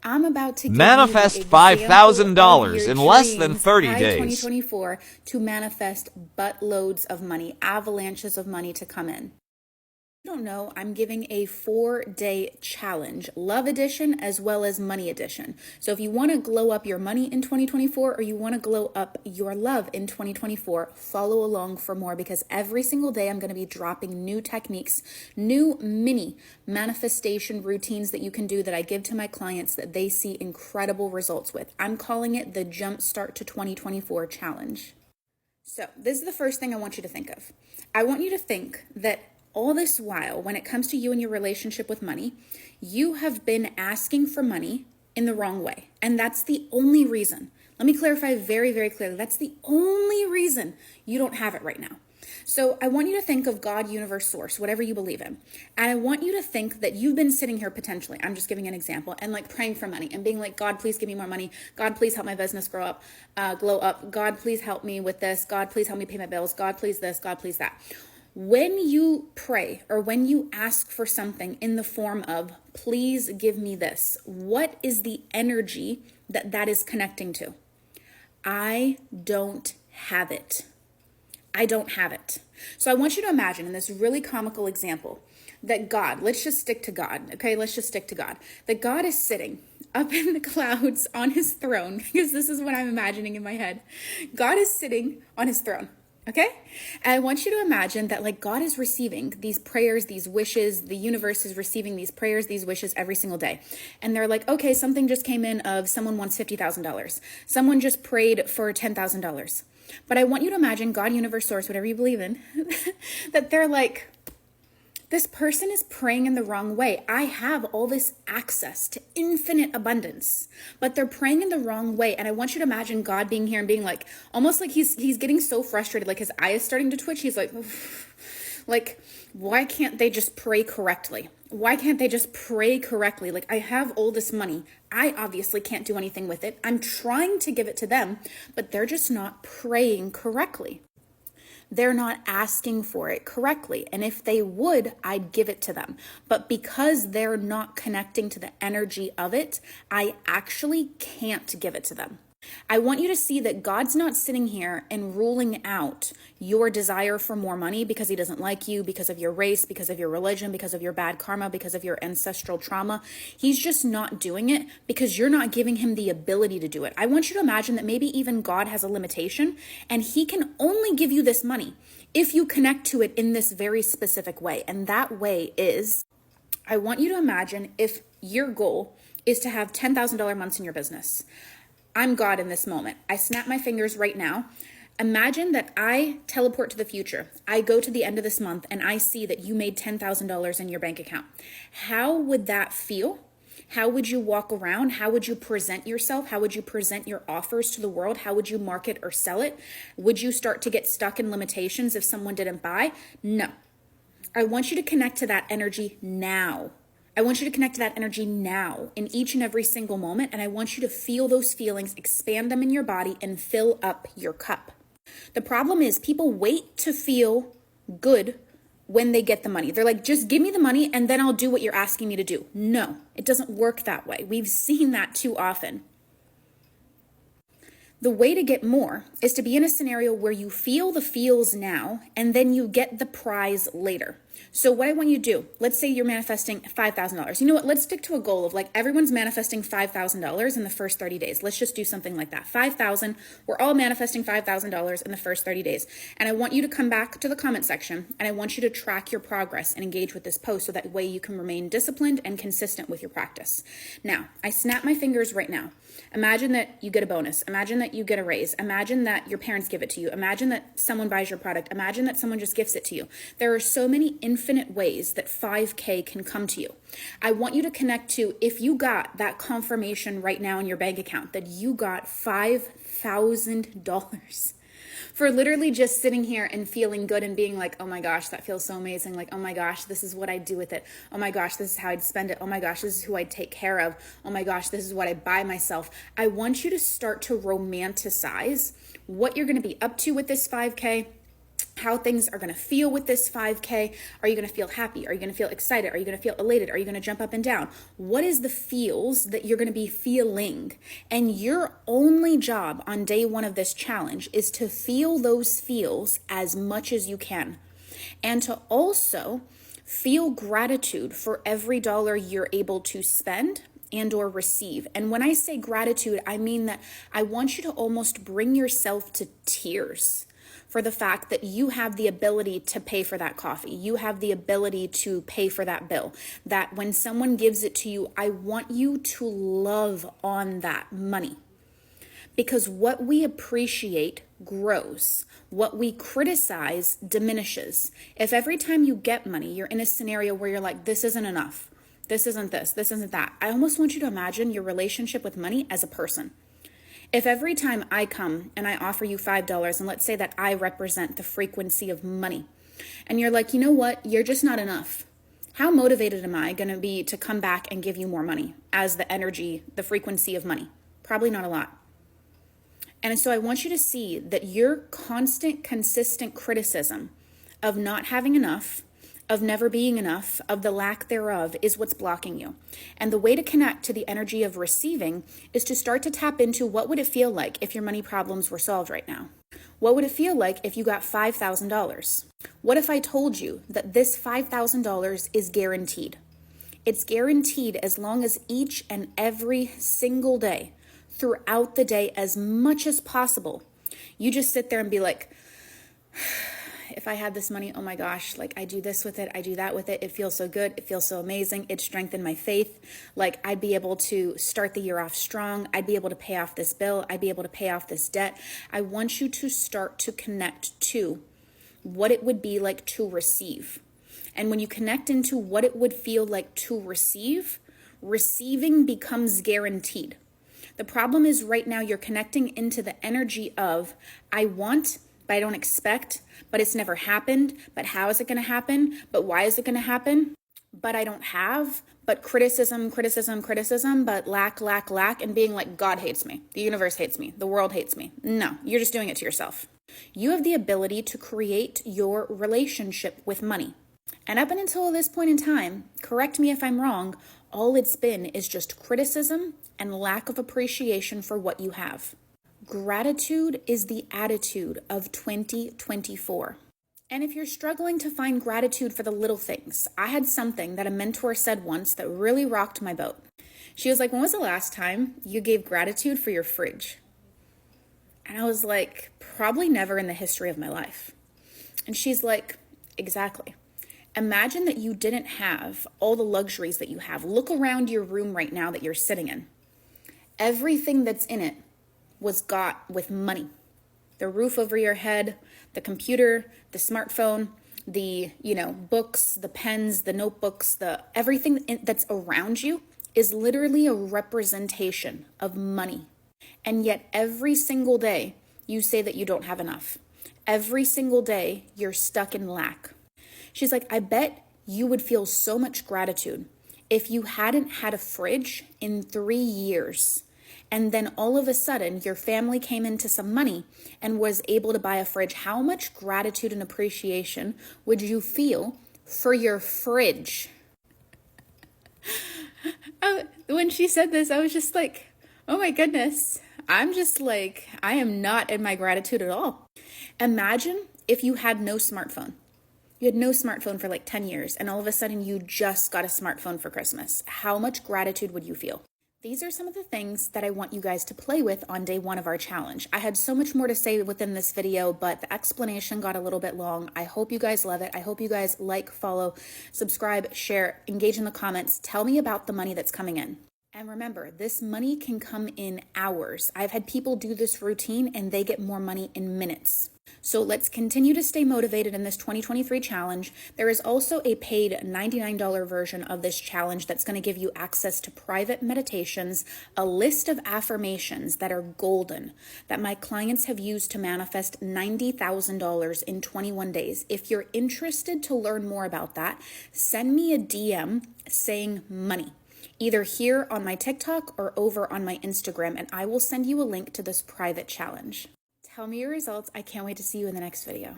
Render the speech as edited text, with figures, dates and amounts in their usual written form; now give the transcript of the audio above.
I'm about to give Manifest you the $5,000 in less than 30 by days. 2024 to manifest buttloads of money, avalanches of money to come in. You don't know, I'm giving a 4-day challenge, love edition as well as money edition. So if you want to glow up your money in 2024 or you want to glow up your love in 2024, follow along for more, because every single day I'm going to be dropping new techniques, new mini manifestation routines that you can do that I give to my clients that they see incredible results with. I'm calling it the Jumpstart to 2024 challenge. So this is the first thing I want you to think of. I want you to think that all this while, when it comes to you and your relationship with money, you have been asking for money in the wrong way. And that's the only reason. Let me clarify very, very clearly. That's the only reason you don't have it right now. So I want you to think of God, universe, source, whatever you believe in. And I want you to think that you've been sitting here potentially, I'm just giving an example, and like praying for money and being like, God, please give me more money. God, please help my business glow up. God, please help me with this. God, please help me pay my bills. God, please this. God, please that. When you pray or when you ask for something in the form of, please give me this, what is the energy that is connecting to? I don't have it. I don't have it. So I want you to imagine in this really comical example that God, let's just stick to God, okay? Let's just stick to God. That God is sitting up in the clouds on his throne, because this is what I'm imagining in my head. God is sitting on his throne. Okay? And I want you to imagine that like God is receiving these prayers, these wishes, the universe is receiving these prayers, these wishes every single day. And they're like, okay, something just came in of someone wants $50,000. Someone just prayed for $10,000. But I want you to imagine God, universe, source, whatever you believe in, that they're like, this person is praying in the wrong way. I have all this access to infinite abundance, but they're praying in the wrong way. And I want you to imagine God being here and being like, almost like he's getting so frustrated, like his eye is starting to twitch. He's like, like, why can't they just pray correctly? Why can't they just pray correctly? Like, I have all this money. I obviously can't do anything with it. I'm trying to give it to them, but they're just not praying correctly. They're not asking for it correctly. And if they would, I'd give it to them. But because they're not connecting to the energy of it, I actually can't give it to them. I want you to see that God's not sitting here and ruling out your desire for more money because he doesn't like you, because of your race, because of your religion, because of your bad karma, because of your ancestral trauma. He's just not doing it because you're not giving him the ability to do it. I want you to imagine that maybe even God has a limitation and he can only give you this money if you connect to it in this very specific way. And that way is, I want you to imagine if your goal is to have $10,000 months in your business. I'm God in this moment. I snap my fingers right now. Imagine that I teleport to the future. I go to the end of this month and I see that you made $10,000 in your bank account. How would that feel? How would you walk around? How would you present yourself? How would you present your offers to the world? How would you market or sell it? Would you start to get stuck in limitations if someone didn't buy? No. I want you to connect to that energy now. I want you to connect to that energy now in each and every single moment. And I want you to feel those feelings, expand them in your body and fill up your cup. The problem is people wait to feel good when they get the money. They're like, just give me the money and then I'll do what you're asking me to do. No, it doesn't work that way. We've seen that too often. The way to get more is to be in a scenario where you feel the feels now and then you get the prize later. So what I want you to do, let's say you're manifesting $5,000. You know what? Let's stick to a goal of like everyone's manifesting $5,000 in the first 30 days. Let's just do something like that. 5,000. We're all manifesting $5,000 in the first 30 days. And I want you to come back to the comment section and I want you to track your progress and engage with this post so that way you can remain disciplined and consistent with your practice. Now, I snap my fingers right now. Imagine that you get a bonus. Imagine that you get a raise. Imagine that your parents give it to you. Imagine that someone buys your product. Imagine that someone just gifts it to you. There are so many infinite ways that 5K can come to you. I want you to connect to, if you got that confirmation right now in your bank account that you got $5,000 for literally just sitting here and feeling good and being like, oh my gosh, that feels so amazing. Like, oh my gosh, this is what I do with it. Oh my gosh, this is how I'd spend it. Oh my gosh, this is who I'd take care of. Oh my gosh, this is what I buy myself. I want you to start to romanticize what you're going to be up to with this 5K. how things are going to feel with this 5K. Are you going to feel happy? Are you going to feel excited? Are you going to feel elated? Are you going to jump up and down? What is the feels that you're going to be feeling? And your only job on day one of this challenge is to feel those feels as much as you can, and to also feel gratitude for every dollar you're able to spend and or receive. And when I say gratitude, I mean that I want you to almost bring yourself to tears for the fact that you have the ability to pay for that coffee. You have the ability to pay for that bill. That when someone gives it to you, I want you to love on that money. Because what we appreciate grows. What we criticize diminishes. If every time you get money, you're in a scenario where you're like, this isn't enough, this isn't this isn't that, I almost want you to imagine your relationship with money as a person. If every time I come and I offer you $5, and let's say that I represent the frequency of money, and you're like, you know what, you're just not enough. How motivated am I going to be to come back and give you more money as the energy, the frequency of money? Probably not a lot. And so I want you to see that your constant, consistent criticism of not having enough, of never being enough, of the lack thereof is what's blocking you. And the way to connect to the energy of receiving is to start to tap into what would it feel like if your money problems were solved right now? What would it feel like if you got $5,000? What if I told you that this $5,000 is guaranteed? It's guaranteed as long as each and every single day, throughout the day, as much as possible, you just sit there and be like, if I had this money, oh my gosh, like I do this with it, I do that with it, it feels so good, it feels so amazing, it strengthened my faith, like I'd be able to start the year off strong, I'd be able to pay off this bill, I'd be able to pay off this debt. I want you to start to connect to what it would be like to receive. And when you connect into what it would feel like to receive, receiving becomes guaranteed. The problem is right now you're connecting into the energy of, I want, but I don't expect, but it's never happened, but how is it going to happen, but why is it going to happen, but I don't have, but criticism, but lack, and being like, God hates me, the universe hates me, the world hates me. No, you're just doing it to yourself. You have the ability to create your relationship with money. And up until this point in time, correct me if I'm wrong, all it's been is just criticism and lack of appreciation for what you have. Gratitude is the attitude of 2024. And if you're struggling to find gratitude for the little things, I had something that a mentor said once that really rocked my boat. She was like, when was the last time you gave gratitude for your fridge? And I was like, probably never in the history of my life. And she's like, exactly. Imagine that you didn't have all the luxuries that you have. Look around your room right now that you're sitting in. Everything that's in it was got with money. The roof over your head, the computer, the smartphone, the, books, the pens, the notebooks, everything that's around you is literally a representation of money. And yet every single day you say that you don't have enough. Every single day you're stuck in lack. She's like, I bet you would feel so much gratitude if you hadn't had a fridge in 3 years. And then all of a sudden, your family came into some money and was able to buy a fridge. How much gratitude and appreciation would you feel for your fridge? When she said this, I was just like, oh my goodness. I'm just like, I am not in my gratitude at all. Imagine if you had no smartphone. You had no smartphone for like 10 years, and all of a sudden you just got a smartphone for Christmas. How much gratitude would you feel? These are some of the things that I want you guys to play with on day one of our challenge. I had so much more to say within this video, but the explanation got a little bit long. I hope you guys love it. I hope you guys like, follow, subscribe, share, engage in the comments. Tell me about the money that's coming in. And remember, this money can come in hours. I've had people do this routine and they get more money in minutes. So let's continue to stay motivated in this 2023 challenge. There is also a paid $99 version of this challenge that's going to give you access to private meditations, a list of affirmations that are golden, that my clients have used to manifest $90,000 in 21 days. If you're interested to learn more about that, send me a DM saying money, either here on my TikTok or over on my Instagram, and I will send you a link to this private challenge. Tell me your results. I can't wait to see you in the next video.